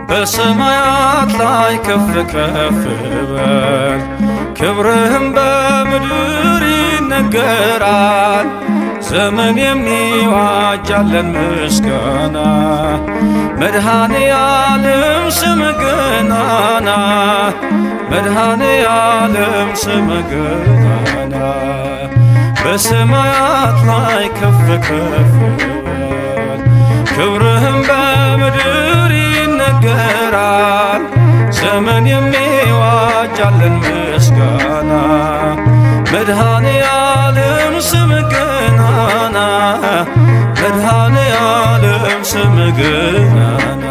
በሰማያት ላይ ከፍ ከፍ በል ክብርህም በምድር ይነገራል። ዘመን የሚዋጃለን ምስጋና መድኃኔ ዓለም ስምህ ገናና መድኃኔ ዓለም ስምህ ገናና በሰማያት ላይ ከፍ ከፍ በል ክብርህም በምድር ይነገራል። ዘመን የሚዋጃለን ምስጋና መድኃኔ ዓለም ስምህ ገናና መድኃኔ ዓለም ስምህ ገናና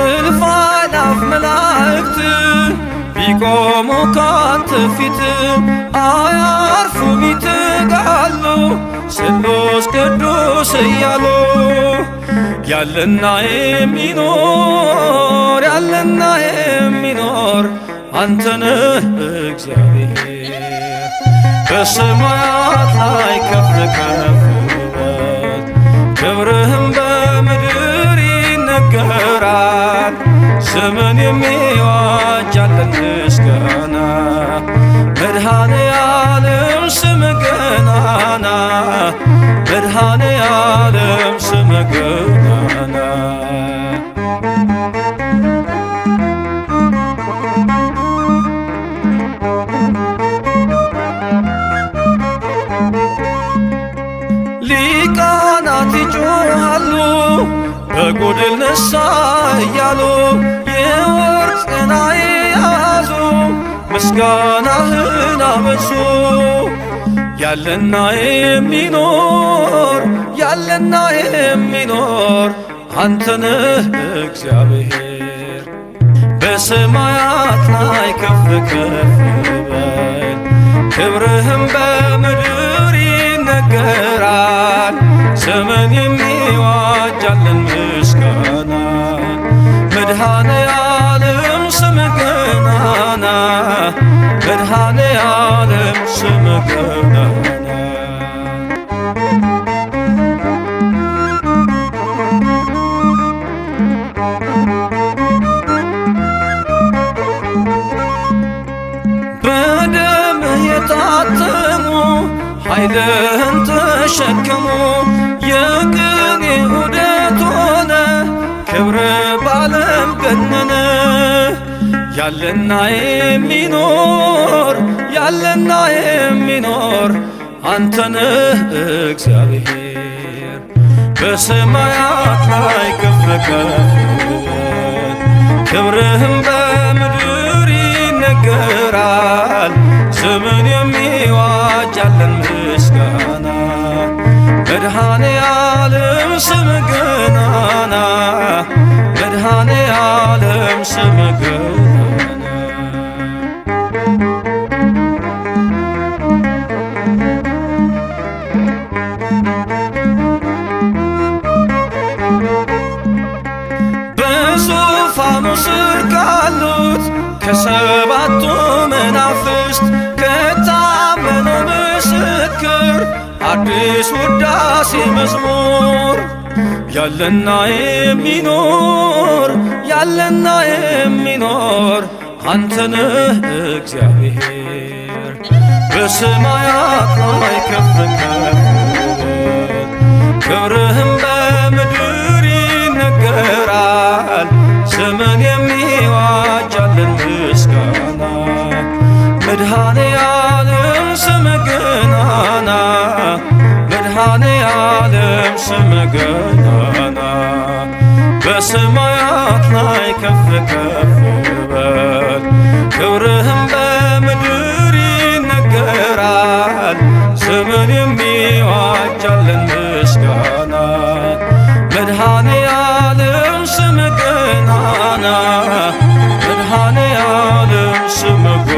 እልፍ አእላፍ መላእክት ቢቆሙ ካንተ ፊት አያርፉም ይተጋሉ ስሉስ ቅዱስ እያሉ ያለና የሚኖር ያለና የሚኖር አንተ ነህ እግዚአብሔር። በሰማያት ላይ ከፍ ከፍ በል ክብርህም በምድር ይነገራል። ዘመን የሚዋጃለን ምስጋና መድኃኔ ዓለም ስምህ ገናና መድኃኔ ዓለም ስምህ ገናና ሊቃናት ይጮኻሉ በጎድል ነሣ እያሉ የወርቅ ጽና የያዙ ምስጋናህን አበዙ። ያለና የሚኖር ያለና የሚኖር አንተ ነህ እግዚአብሔር። በሰማያት ላይ ከፍ ከፍ በል ክብርህም በምድር ይነገራል። ዘመን የሚዋጃለን ምስጋና መድኃኔ ዓለም ስምህ ገናና መድኃኔ ዓለም ስምህ ገናና በደምህ የታተሙ ኃይልህን ተሸከሙ የቅኔ ዑደት ሆነ ክብርህ በዓለም ገነነ። ያለና የሚኖር ያለና የሚኖር አንተ ነህ እግዚአብሔር። በሰማያት ላይ ከፍ ከፍ በል ክብርህም በምድር ይነገራል። ዘመን የሚዋጃለን ምስጋና መድኃኔ ዓለም ስምህ ገናና መድኃኔ ዓለም ስምህ ገናና በዙፋኑ ስር ካሉት ከሰባቱ መናፍስት ከታመነው ምስክር አዲስ ውዳሴ መዝሙር ያለና የሚኖር ያለና የሚኖር አንተ ነህ እግዚአብሔር። በሰማያት ላይ ከፍ ከፍ በል ክብርህም በምድር ይነገራል። ዘመን የሚዋጃለን ምስጋና መድኃኔ ዓለም ስምህ ገናና መድኃኔ ዓለም ስምህ ገናና በሰማያት ላይ ከፍ ከፍ በል ክብርህም በምድር ይነገራል። ዘመን የሚዋጃለን ምስጋና መድኃኔ ዓለም ስምህ ገናና መድኃኔ ዓለም ስምህ